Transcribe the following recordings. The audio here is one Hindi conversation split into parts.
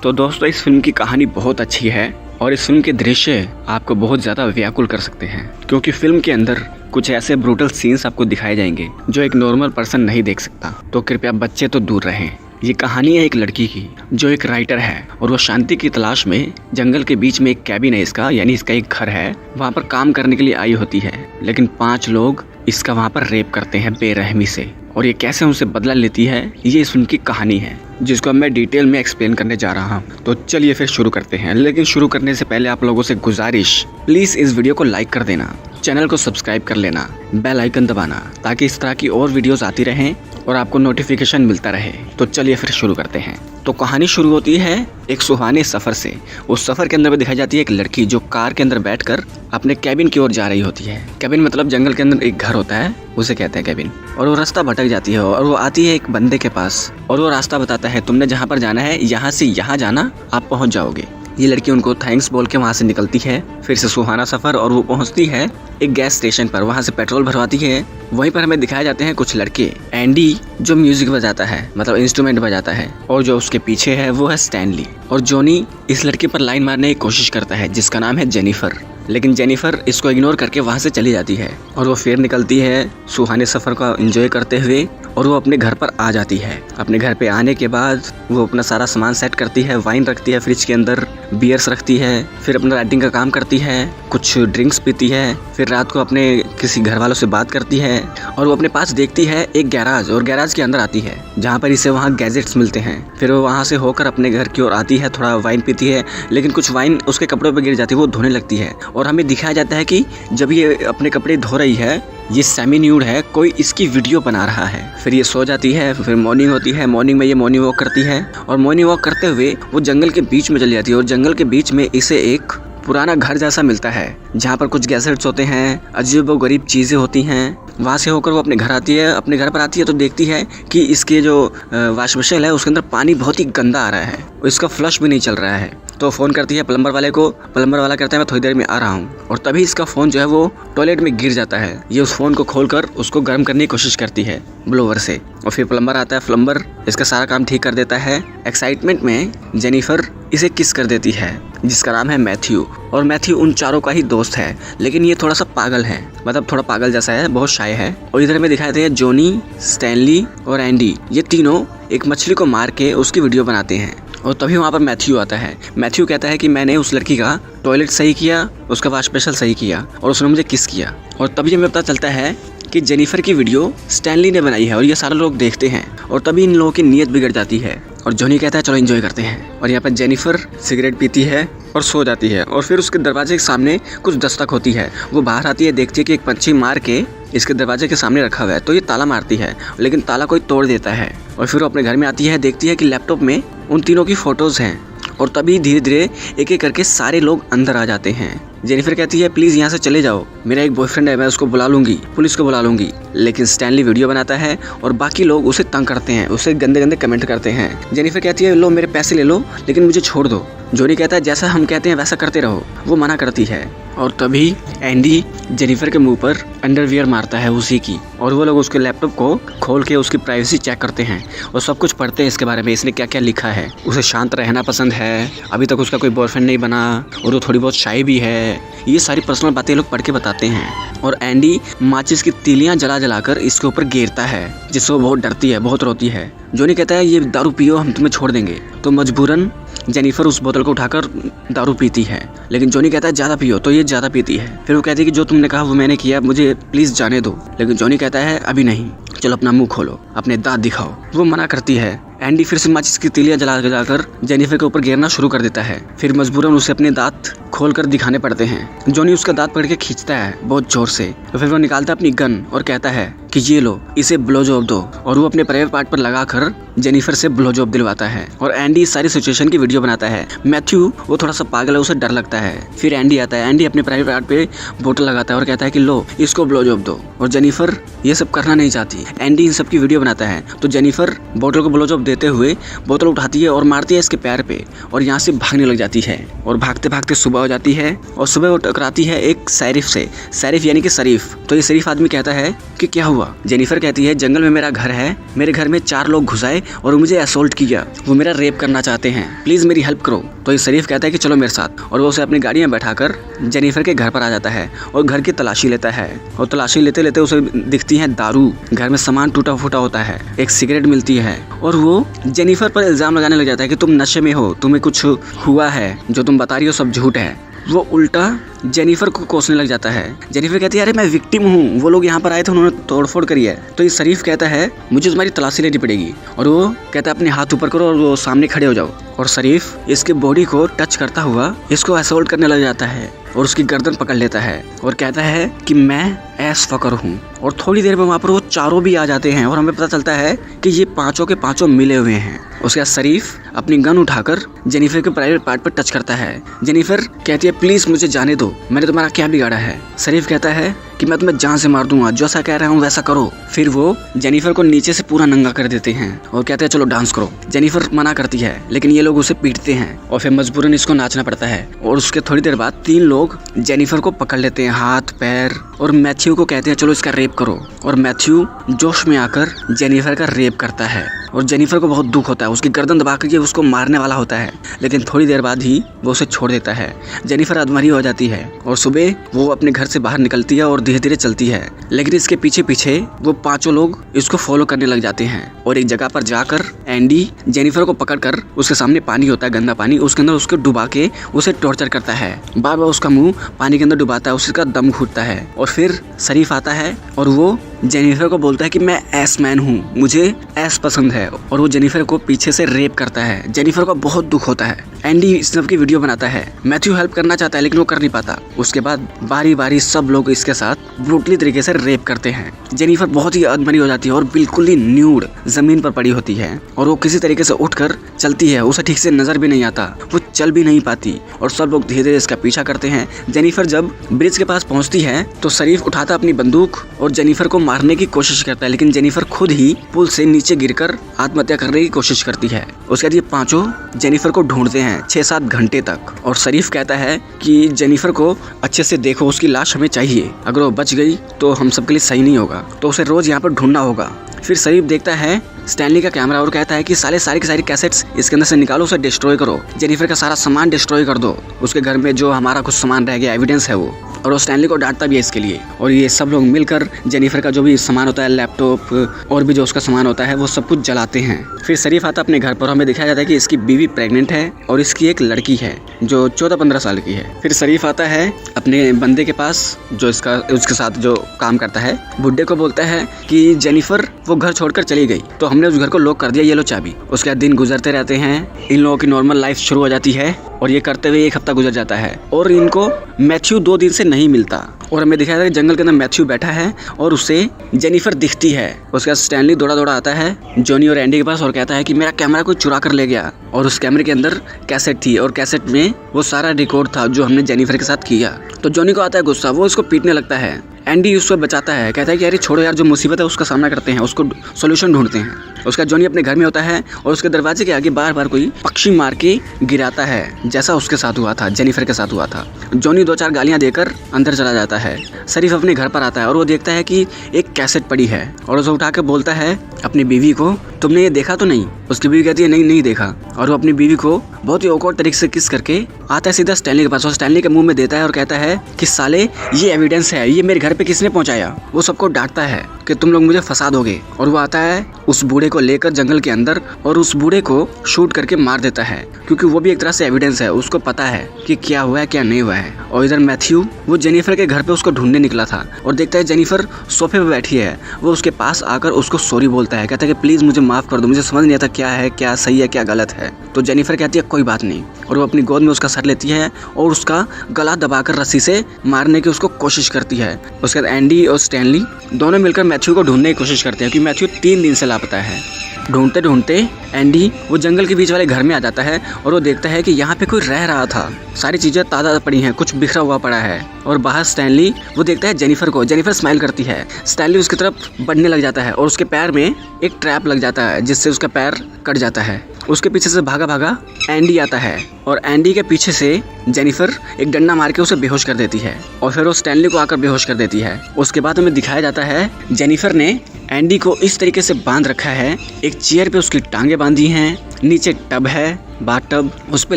तो दोस्तों इस फिल्म की कहानी बहुत अच्छी है और इस फिल्म के दृश्य आपको बहुत ज़्यादा व्याकुल कर सकते हैं, क्योंकि फिल्म के अंदर कुछ ऐसे ब्रूटल सीन्स आपको दिखाए जाएंगे जो एक नॉर्मल पर्सन नहीं देख सकता। तो कृपया बच्चे तो दूर रहें। ये कहानी है एक लड़की की जो एक राइटर है और वो शांति की तलाश में जंगल के बीच में एक कैबिन है इसका, यानी इसका एक घर है, वहाँ पर काम करने के लिए आई होती है। लेकिन 5 लोग इसका वहाँ पर रेप करते हैं बेरहमी से, और ये कैसे उनसे बदला लेती है ये इस फिल्म की कहानी है, जिसको अब मैं डिटेल में एक्सप्लेन करने जा रहा हूँ। तो चलिए फिर शुरू करते हैं। लेकिन शुरू करने से पहले आप लोगों से गुजारिश, प्लीज़ इस वीडियो को लाइक कर देना, चैनल को सब्सक्राइब कर लेना, बेल आइकन दबाना, ताकि इस तरह की और वीडियोस आती रहें और आपको नोटिफिकेशन मिलता रहे। तो चलिए फिर शुरू करते हैं। तो कहानी शुरू होती है एक सुहाने सफ़र से। उस सफ़र के अंदर में दिखाई जाती है एक लड़की जो कार के अंदर बैठकर अपने कैबिन की ओर जा रही होती है। कैबिन मतलब जंगल के अंदर एक घर होता है, उसे कहते हैं कैबिन। और वो रास्ता भटक जाती है और वो आती है एक बंदे के पास और वो रास्ता बताता है, तुमने जहाँ पर जाना है यहाँ से यहाँ जाना, आप पहुँच जाओगे। ये लड़की उनको थैंक्स बोल के वहाँ से निकलती है, फिर से सुहाना सफ़र, और वो पहुँचती है एक गैस स्टेशन पर। वहाँ से पेट्रोल भरवाती है। वहीं पर हमें दिखाए जाते हैं कुछ लड़के। एंडी जो म्यूजिक बजाता है, मतलब इंस्ट्रूमेंट बजाता है, और जो उसके पीछे है वो है स्टैनली। और जॉनी इस लड़के पर लाइन मारने की कोशिश करता है जिसका नाम है जेनिफर, लेकिन जेनिफर इसको इग्नोर करके वहाँ से चली जाती है। और वो फिर निकलती है सुहाने सफ़र का एंजॉय करते हुए, और वो अपने घर पर आ जाती है। अपने घर पे आने के बाद वो अपना सारा सामान सेट करती है, वाइन रखती है फ्रिज के अंदर, बियर्स रखती है, फिर अपना राइटिंग का काम करती है, कुछ ड्रिंक्स पीती है, फिर रात को अपने किसी घर वालों से बात करती है। और वो अपने पास देखती है एक गैराज, और गैराज के अंदर आती है जहाँ पर इसे वहाँ गैजेट्स मिलते हैं। फिर वो वहाँ से होकर अपने घर की ओर आती है, थोड़ा वाइन पीती है, लेकिन कुछ वाइन उसके कपड़ों पर गिर जाती है, वो धोने लगती है। और हमें दिखाया जाता है कि जब ये अपने कपड़े धो रही है, ये सेमी न्यूड है, कोई इसकी वीडियो बना रहा है। फिर ये सो जाती है। फिर मॉर्निंग होती है। मॉर्निंग में ये मॉर्निंग वॉक करती है, और मॉर्निंग वॉक करते हुए वो जंगल के बीच में चली जाती है। और जंगल के बीच में इसे एक पुराना घर जैसा मिलता है जहाँ पर कुछ गैजेट्स होते हैं, अजीबोगरीब चीज़ें होती हैं। वहाँ से होकर वो अपने घर आती है। अपने घर पर आती है तो देखती है कि इसके जो वॉश बेसिन है उसके अंदर पानी बहुत ही गंदा आ रहा है, और इसका फ्लश भी नहीं चल रहा है। तो फ़ोन करती है प्लम्बर वाले को। प्लम्बर वाला कहता है मैं थोड़ी देर में आ रहा हूँ। और तभी इसका फ़ोन जो है वो टॉयलेट में गिर जाता है। ये उस फ़ोन को खोलकर उसको गर्म करने की कोशिश करती है ब्लोवर से, और फिर प्लम्बर आता है। प्लम्बर इसका सारा काम ठीक कर देता है। एक्साइटमेंट में जेनिफर इसे किस कर देती है, जिसका नाम है मैथ्यू। और मैथ्यू उन चारों का ही दोस्त है, लेकिन ये थोड़ा सा पागल है, मतलब थोड़ा पागल जैसा है, बहुत शाय है। और इधर में दिखाते हैं जॉनी, स्टैनली और एंडी, ये तीनों एक मछली को मार के उसकी वीडियो बनाते हैं। और तभी वहाँ पर मैथ्यू आता है। मैथ्यू कहता है कि मैंने उस लड़की का टॉयलेट सही किया, उसका वॉश बेसिन सही किया, और उसने मुझे किस किया। और तभी हमें पता चलता है कि जेनिफर की वीडियो स्टैनली ने बनाई है, और ये सारे लोग देखते हैं। और तभी इन लोगों की नीयत बिगड़ जाती है, और जॉनी कहता है चलो एंजॉय करते हैं। और यहाँ पर जेनिफर सिगरेट पीती है और सो जाती है। और फिर उसके दरवाजे के सामने कुछ दस्तक होती है। वो बाहर आती है, देखती है कि एक पंछी मार के इसके दरवाजे के सामने रखा हुआ है। तो ये ताला मारती है, लेकिन ताला कोई तोड़ देता है। और फिर वो अपने घर में आती है, देखती है कि लैपटॉप में उन तीनों की फ़ोटोज़ हैं। और तभी धीरे धीरे एक एक करके सारे लोग अंदर आ जाते हैं। जेनिफर कहती है प्लीज़ यहाँ से चले जाओ, मेरा एक बॉयफ्रेंड है, मैं उसको बुला लूँगी, पुलिस को बुला लूँगी। लेकिन स्टैनली वीडियो बनाता है और बाकी लोग उसे तंग करते हैं, उसे गंदे गंदे कमेंट करते हैं। जेनिफर कहती है लो मेरे पैसे ले लो, लेकिन मुझे छोड़ दो। जॉनी कहता है जैसा हम कहते हैं वैसा करते रहो, वो मना करती है। और तभी एंडी जेनिफर के मुंह पर अंडरवियर मारता है उसी की, और वो लोग उसके लैपटॉप को खोल के उसकी प्राइवेसी चेक करते हैं और सब कुछ पढ़ते हैं इसके बारे में, इसने क्या क्या लिखा है। उसे शांत रहना पसंद है, अभी तक उसका कोई बॉयफ्रेंड नहीं बना, और वो थोड़ी बहुत शाय भी है। ये सारी पर्सनल बातें लोग पढ़ के बताते हैं। और एंडी माचिस की तीलियां जला जलाकर इसके ऊपर गिरता है, जिससे वो बहुत डरती है, बहुत रोती है। जॉनी कहता है ये दारू पियो, हम तुम्हें छोड़ देंगे। तो मजबूरन जेनिफर उस बोतल को उठाकर दारू पीती है, लेकिन जॉनी कहता है ज़्यादा पियो, तो ये ज़्यादा पीती है। फिर वो कहती है कि जो तुमने कहा वो मैंने किया, मुझे प्लीज़ जाने दो। लेकिन जॉनी कहता है अभी नहीं, चलो अपना मुंह खोलो, अपने दांत दिखाओ। वो मना करती है। एंडी फिर से माचिस की तीलियां जलाकर जेनिफर के ऊपर गिरना शुरू कर देता है। फिर मजबूरन उसे अपने दांत खोलकर दिखाने पड़ते हैं। जॉनी उसका दांत पकड़ के खींचता है बहुत जोर से। तो फिर वो निकालता है अपनी गन और कहता है कि ये लो, इसे ब्लो जॉब दो। और वो अपने प्राइवेट पार्ट पर लगाकर जेनिफर से ब्लो जॉब दिलवाता है। और एंडी इस सारी सिचुएशन की वीडियो बनाता है। मैथ्यू वो थोड़ा सा पागल है, उसे डर लगता है। फिर एंडी आता है। एंडी अपने प्राइवेट पार्ट पे बोतल लगाता है और कहता है कि लो, इसको ब्लो जॉब दो। और जेनिफर ये सब करना नहीं चाहती। एंडी इन सब की वीडियो बनाता है। तो जेनिफर बोतल को ब्लोजॉब देते हुए बोतल उठाती है और मारती है इसके पैर पे और यहाँ से भागने लग जाती है। और भागते भागते सुबह हो जाती है और सुबह वो टकराती है एक शरीफ से। शरीफ यानी कि शरीफ। तो ये शरीफ आदमी कहता है कि क्या हुआ? जेनिफर कहती है जंगल में मेरा घर है, मेरे घर में 4 लोग घुस आए और मुझे असोल्ट किया, वो मेरा रेप करना चाहते हैं, प्लीज मेरी हेल्प करो। तो ये शरीफ कहता है कि चलो मेरे साथ, और वो उसे अपनी गाड़ी में बैठाकर जेनिफर के घर पर आ जाता है और घर की तलाशी लेता है। और तलाशी लेते लेते उसे दिखती है दारू, घर में सामान टूटा फूटा होता है, एक सिगरेट मिलती है और वो जेनिफर पर इल्जाम लगाने लग जाता है कि तुम नशे में हो, तुम्हें कुछ हुआ है, जो तुम बता रही हो सब झूठ है। वो उल्टा जेनिफर को कोसने लग जाता है। जेनिफर कहती है अरे मैं विक्टिम हूँ, वो लोग यहाँ पर आए थे, उन्होंने तोड़फोड़ करी है। तो ये शरीफ कहता है मुझे तुम्हारी तलाशी लेनी पड़ेगी, और वो कहता है अपने हाथ ऊपर करो और वो सामने खड़े हो जाओ। और शरीफ इसके बॉडी को टच करता हुआ इसको असोल्ट करने लग जाता है और उसकी गर्दन पकड़ लेता है और कहता है कि मैं एस फकर हूँ। और थोड़ी देर में वहाँ पर वो चारों भी आ जाते हैं और हमें पता चलता है कि ये पांचों के पांचों मिले हुए हैं। उसके बाद शरीफ अपनी गन उठाकर जेनिफर के प्राइवेट पार्ट पर टच करता है। जेनिफर कहती है प्लीज मुझे जाने दो, मैंने तुम्हारा क्या बिगाड़ा है? शरीफ कहता है कि मैं तुम्हें जान से मार दूंगा, जैसा कह रहा हूँ वैसा करो। फिर वो जेनिफर को नीचे से पूरा नंगा कर देते हैं और कहते हैं चलो डांस करो। जेनिफर मना करती है लेकिन ये लोग उसे पीटते हैं और फिर मजबूरन इसको नाचना पड़ता है। और उसके थोड़ी देर बाद 3 लोग जेनिफर को पकड़ लेते हैं हाथ पैर और मैथ्यू को कहते हैं चलो इसका रेप करो। और मैथ्यू जोश में आकर जेनिफर का रेप करता है और जेनिफर को बहुत दुख होता है, उसकी गर्दन दबा कर उसको मारने वाला होता है, लेकिन थोड़ी देर बाद ही वो उसे छोड़ देता है। जेनिफर अधमरी हो जाती है और सुबह वो अपने घर से बाहर निकलती है और धीरे धीरे चलती है, लेकिन इसके पीछे पीछे वो 5 लोग इसको फॉलो करने लग जाते हैं। और एक जगह पर जाकर एंडी जेनिफर को पकड़कर, उसके सामने पानी होता है गंदा पानी, उसके अंदर उसको डुबा के उसे टॉर्चर करता है, बार बार उसका मुंह पानी के अंदर डुबाता है, उसका दम घुटता है। और फिर शरीफ आता है और वो जेनिफर को बोलता है कि मैं एस मैन हूँ, मुझे एस पसंद है, और वो जेनिफर को पीछे से रेप करता है। जेनिफर को बहुत दुख होता है। एंडी इस सब की वीडियो बनाता है। मैथ्यू हेल्प करना चाहता है लेकिन वो कर नहीं पाता। उसके बाद बारी बारी सब लोग इसके साथ ब्रूटली तरीके से रेप करते हैं। जेनिफर बहुत ही अधमरी हो जाती है और बिल्कुल ही न्यूड जमीन पर पड़ी होती है और वो किसी तरीके से उठकर चलती है, उसे ठीक से नजर भी नहीं आता, वो चल भी नहीं पाती और सब लोग धीरे धीरे इसका पीछा करते हैं। जेनिफर जब ब्रिज के पास पहुंचती है तो शरीफ उठाता अपनी बंदूक और जेनिफर को मारने की कोशिश करता है, लेकिन जेनिफर खुद ही पुल से नीचे गिरकर आत्महत्या करने की कोशिश करती है। उसके बाद ये 5 जेनिफर को ढूंढते हैं 6-7 घंटे तक और शरीफ कहता है कि जेनिफर को अच्छे से देखो, उसकी लाश हमें चाहिए, अगर वो बच गई तो हम सबके लिए सही नहीं होगा, तो उसे रोज यहाँ पर ढूंढना होगा। फिर शरीफ देखता है स्टैनली का कैमरा और कहता है कि सारी की सारी कैसेट्स इसके अंदर से निकालो, उसे डिस्ट्रॉय करो, जेनिफर का सारा सामान डिस्ट्रॉय कर दो, उसके घर में जो हमारा कुछ सामान रह गया एविडेंस है वो। और वो स्टैनली को डांटता भी है इसके लिए। और ये सब लोग मिलकर जेनिफर का जो भी सामान होता है, लैपटॉप और भी जो उसका सामान होता है, वो सब कुछ जलाते हैं। फिर शरीफ आता अपने घर पर, हमें दिखाया जाता है कि इसकी बीवी प्रेग्नेंट है और इसकी एक लड़की है जो 14-15 साल की है। फिर शरीफ आता है अपने बंदे के पास जो उसके साथ जो काम करता है, बुड्ढे को बोलता है कि जेनिफर वो घर छोड़कर चली गई, तो हमने उस घर को लॉक कर दिया, ये लो चाबी। उसके बाद दिन गुजरते रहते हैं, इन लोगों की नॉर्मल लाइफ शुरू हो जाती है और ये करते हुए 1 हफ्ता गुजर जाता है और इनको मैथ्यू 2 दिन से नहीं मिलता। और हमें दिखाया था कि जंगल के अंदर मैथ्यू बैठा है और उसे जेनिफर दिखती है। उसके बाद स्टैनली दौड़ा आता है जॉनी और एंडी के पास और कहता है कि मेरा कैमरा कोई चुरा कर ले गया, और उस कैमरे के अंदर कैसेट थी और कैसेट में वो सारा रिकॉर्ड था जो हमने जेनिफर के साथ किया। तो जॉनी को आता है गुस्सा, वो इसको पीटने लगता है। एंडी उसको बचाता है, कहता है कि अरे छोड़ो यार, जो मुसीबत है उसका सामना करते हैं, उसको सॉल्यूशन ढूंढते हैं। उसका जॉनी अपने घर में होता है और उसके दरवाजे के आगे बार बार कोई पक्षी मार के गिराता है, जैसा उसके साथ हुआ था, जेनिफर के साथ हुआ था। जॉनी 2-4 गालियां देकर अंदर चला जाता है। शरीफ अपने घर पर आता है और वो देखता है कि एक कैसेट पड़ी है और उसे उठा के बोलता है अपनी बीवी को, तुमने ये देखा तो नहीं? उसकी बीवी कहती है नहीं देखा। और वो अपनी बीवी को बहुत ही ऑकवर्ड तरीके से किस करके आता है सीधा स्टैनली के पास और स्टैनली के मुंह में देता है और कहता है कि साले ये एविडेंस है, ये मेरे घर पे किसने पहुंचाया? वो सबको डांटता है कि तुम लोग मुझे फंसा दोगे। और वो आता है उस बूढ़े को लेकर जंगल के अंदर और उस बूढ़े को शूट करके मार देता है, क्योंकि वो भी एक तरह से एविडेंस है, उसको पता है कि क्या हुआ है क्या नहीं हुआ है। और इधर मैथ्यू वो जेनिफर के घर पे उसको ढूंढने निकला था और देखता है जेनिफर सोफे पे बैठी है। वो उसके पास आकर उसको सॉरी बोलता है, कहता है कि प्लीज मुझे माफ कर दो, मुझे समझ नहीं आता क्या है, क्या सही है क्या गलत है। तो जेनिफर कहती है कोई बात नहीं, और वो अपनी गोद में उसका सर लेती है और उसका गला दबाकर रस्सी से मारने की उसको कोशिश करती है। उसके बाद एंडी और स्टैनली दोनों मिलकर मैथ्यू को ढूंढने की कोशिश करते हैं क्योंकि मैथ्यू 3 दिन से लापता है। ढूंढते ढूंढते एंडी वो जंगल के बीच वाले घर में आ जाता है और वो देखता है कि यहाँ पे कोई रह रहा था। सारी चीजें ताज़ा पड़ी हैं, कुछ बिखरा हुआ पड़ा है। और बाहर स्टैनली वो देखता है जेनिफर को। जेनिफर स्माइल करती है। स्टैनली उसकी तरफ बढ़ने लग जाता है और उसके पैर में एक ट्रैप लग जाता है जिससे उसका पैर कट जाता है। उसके पीछे से भागा भागा एंडी आता है और एंडी के पीछे से जेनिफर एक डंडा मार के उसे बेहोश कर देती है और फिर वो स्टैनली को आकर बेहोश कर देती है। उसके बाद हमें दिखाया जाता है जेनिफर ने एंडी को इस तरीके से बांध रखा है, एक चेयर पे उसकी टांगे बांधी हैं, नीचे टब है, बाथ टब, उस पे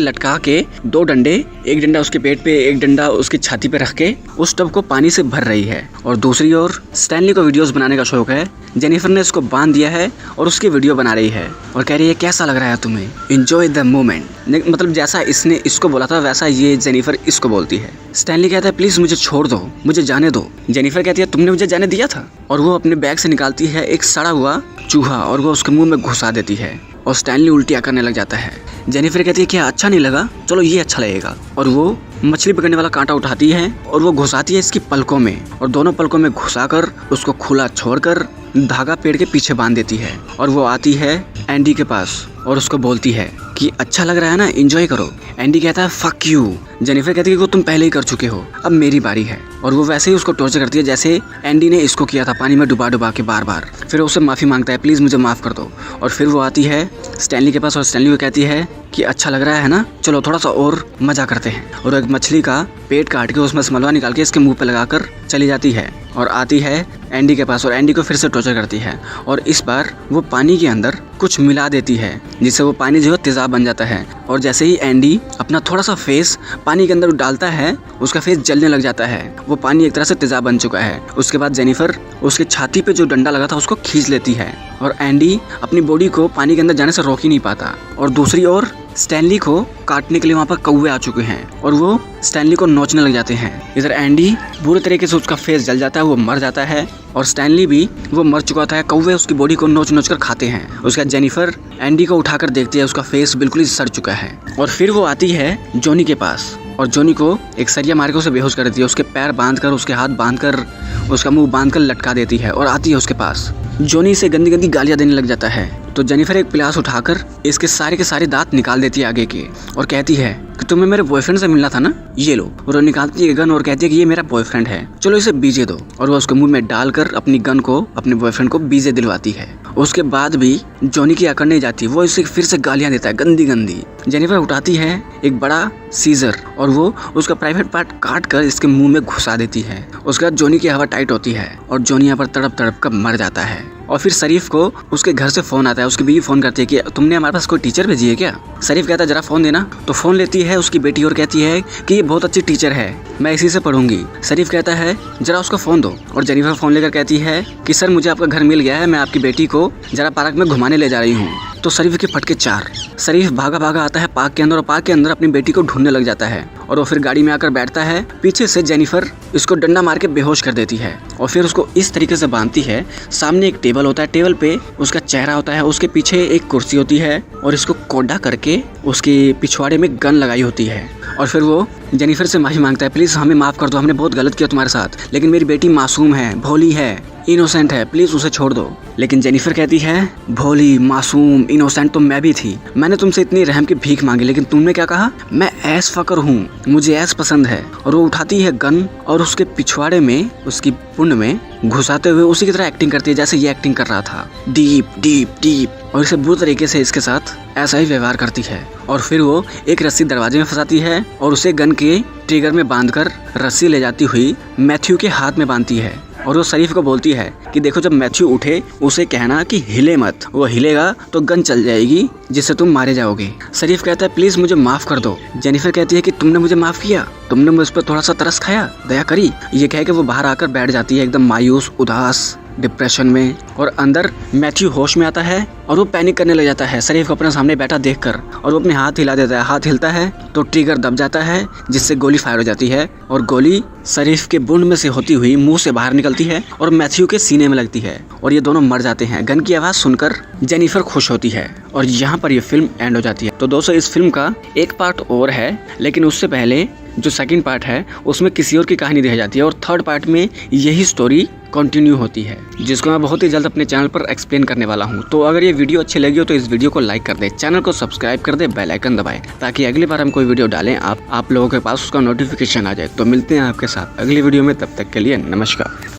लटका के 2 डंडे, एक डंडा उसके पेट पे, एक डंडा उसकी छाती पे रख के उस टब को पानी से भर रही है। और दूसरी ओर स्टैनली को वीडियोस बनाने का शौक है। जेनिफर ने इसको बांध दिया है और उसकी वीडियो बना रही है और कह रही है कैसा लग रहा है तुम्हें, एंजॉय द मोमेंट। मतलब जैसा इसने इसको बोला था वैसा ये जेनिफर इसको बोलती है। स्टैनली कहता है प्लीज मुझे छोड़ दो, मुझे जाने दो। जेनिफर कहती है तुमने मुझे जाने दिया था। और वो अपने बैग से निकालती है एक सड़ा हुआ चूहा और वो उसके मुंह में घुसा देती है और स्टैनली उल्टियाँ करने लग जाता है। जेनिफर कहती है क्या अच्छा नहीं लगा, चलो ये अच्छा लगेगा। और वो मछली पकड़ने वाला कांटा उठाती है और वो घुसाती है इसकी पलकों में और दोनों पलकों में घुसाकर उसको खुला छोड़कर धागा पेड़ के पीछे बांध देती है। और वो आती है एंडी के पास और उसको बोलती है कि अच्छा लग रहा है ना, एंजॉय करो। एंडी कहता है फक यू। जेनिफर कहती है कि वो तुम पहले ही कर चुके हो, अब मेरी बारी है। और वो वैसे ही उसको टॉर्चर करती है जैसे एंडी ने इसको किया था, पानी में डुबा डुबा के बार बार। फिर उससे माफ़ी मांगता है प्लीज़ मुझे माफ़ कर दो। और फिर वो आती है स्टैनली के पास और स्टैनली को कहती है कि अच्छा लग रहा है ना, चलो थोड़ा सा और मज़ा करते हैं। और एक मछली का पेट काट के उसमें मलवा निकाल के इसके मुंह पे लगाकर चली जाती है और आती है एंडी के पास और एंडी को फिर से टॉर्चर करती है। और इस बार वो पानी के अंदर कुछ मिला देती है जिससे वो पानी जो है तेज़ाब बन जाता है। और जैसे ही एंडी अपना थोड़ा सा फेस पानी के अंदर डालता है उसका फेस जलने लग जाता है। वो पानी एक तरह से तेज़ाब बन चुका है। उसके बाद जेनिफर उसके छाती पे जो डंडा लगा था उसको खींच लेती है और एंडी अपनी बॉडी को पानी के अंदर जाने से रोक ही नहीं पाता। और दूसरी ओर स्टैनली को काटने के लिए वहाँ पर कौवे आ चुके हैं और वो स्टैनली को नोचने लग जाते हैं। इधर एंडी बुरे तरीके से उसका फेस जल जाता है, वो मर जाता है और स्टैनली भी वो मर चुका था। कौवे उसकी बॉडी को नोच नोच कर खाते हैं। उसके बाद जेनिफर एंडी को उठाकर देखती है, उसका फेस बिल्कुल ही सड़ चुका है। और फिर वो आती है जॉनी के पास और जॉनी को एक सरिया मार के उसे बेहोश कर देती है। उसके पैर बांधकर, उसके हाथ बांधकर, उसका मुंह बांधकर लटका देती है और आती है उसके पास। जॉनी से गंदी गंदी गालियां देने लग जाता है तो जेनिफर एक प्लास उठाकर इसके सारे के सारे दांत निकाल देती है आगे के और कहती है कि तुम्हें मेरे बॉयफ्रेंड से मिलना था ना, ये लो। और वो निकालती है गन और कहती है कि ये मेरा बॉयफ्रेंड है, चलो इसे बीजे दो। और वो उसके मुंह में डालकर अपनी गन को अपने बॉयफ्रेंड को बीजे दिलवाती है। उसके बाद भी जॉनी की अकड़ नहीं जाती, वो इसे फिर से गालियां देता है गंदी गंदी। जेनिफर उठाती है एक बड़ा सीजर और वो उसका प्राइवेट पार्ट काट कर इसके मुंह में घुसा देती है। उसके बाद जॉनी की हवा टाइट होती है और जॉनी यहाँ पर तड़प तड़प कर मर जाता है। और फिर शरीफ को उसके घर से फोन आता है। उसकी बीवी फोन करती है कि तुमने हमारे पास कोई टीचर भेजी है क्या। शरीफ कहता है जरा फोन देना। तो फोन लेती है उसकी बेटी और कहती है कि ये बहुत अच्छी टीचर है, मैं इसी से पढ़ूंगी। शरीफ कहता है जरा उसको फोन दो और जेनिफर फोन लेकर कहती है कि सर मुझे आपका घर मिल गया है, मैं आपकी बेटी को जरा पार्क में घुमाने ले जा रही हूँ। तो शरीफ के फटके 4। शरीफ भागा भागा आता है पार्क के अंदर और पार्क के अंदर अपनी बेटी को ढूंढने लग जाता है और वो फिर गाड़ी में आकर बैठता है। पीछे से जेनिफर इसको डंडा मार के बेहोश कर देती है और फिर उसको इस तरीके से बांधती है। सामने एक टेबल होता है, टेबल पे उसका चेहरा होता है, उसके पीछे एक कुर्सी होती है और इसको कोडा करके उसके पिछवाड़े में गन लगाई होती है। और फिर वो जेनिफर से माफ़ी मांगता है, प्लीज़ हमें माफ़ कर दो, हमने बहुत गलत किया तुम्हारे साथ, लेकिन मेरी बेटी मासूम है, भोली है, इनोसेंट है, प्लीज़ उसे छोड़ दो। लेकिन जेनिफर कहती है भोली, मासूम, इनोसेंट तो मैं भी थी, मैंने तुमसे इतनी रहम की भीख मांगी, लेकिन तुमने क्या कहा, मैं ऐस फकर हूँ, मुझे ऐस पसंद है। और वो उठाती है गन और उसके पिछवाड़े में, उसकी पुंड में घुसाते हुए उसी की तरह एक्टिंग करती है जैसे ये एक्टिंग कर रहा था, डीप डीप डीप। और इसे बुरी तरीके से इसके साथ ऐसा ही व्यवहार करती है। और फिर वो एक रस्सी दरवाजे में फंसाती है और उसे गन के ट्रिगर में बांधकर रस्सी ले जाती हुई मैथ्यू के हाथ में बांधती है। और वो शरीफ को बोलती है कि देखो जब मैथ्यू उठे उसे कहना कि हिले मत, वो हिलेगा तो गन चल जाएगी जिससे तुम मारे जाओगे। शरीफ कहता है प्लीज मुझे माफ कर दो। जेनिफर कहती है कि तुमने मुझे माफ किया, तुमने मुझ पर थोड़ा सा तरस खाया, दया करी। ये कह के वो बाहर आकर बैठ जाती है एकदम मायूस, उदास, डिप्रेशन में। और अंदर मैथ्यू होश में आता है और वो पैनिक करने लग जाता है शरीफ को अपने सामने बैठा देखकर, और वो अपने हाथ हिला देता है। हाथ हिलता है तो ट्रिगर दब जाता है, जिससे गोली फायर हो जाती है और गोली शरीफ के बुंड में से होती हुई मुंह से बाहर निकलती है और मैथ्यू के सीने में लगती है और ये दोनों मर जाते हैं। गन की आवाज़ सुनकर जेनिफर खुश होती है और यहाँ पर ये फिल्म एंड हो जाती है। तो दोस्तों इस फिल्म का एक पार्ट और है, लेकिन उससे पहले जो सेकंड पार्ट है उसमें किसी और की कहानी दी जाती है और थर्ड पार्ट में यही स्टोरी कंटिन्यू होती है, जिसको मैं बहुत ही जल्द अपने चैनल पर एक्सप्लेन करने वाला हूं। तो अगर ये वीडियो अच्छी लगी हो तो इस वीडियो को लाइक कर दे, चैनल को सब्सक्राइब कर दे, बेल आइकन दबाएं, ताकि अगली बार हम कोई वीडियो डालें आप लोगों के पास उसका नोटिफिकेशन आ जाए। तो मिलते हैं आपके साथ अगली वीडियो में, तब तक के लिए नमस्कार।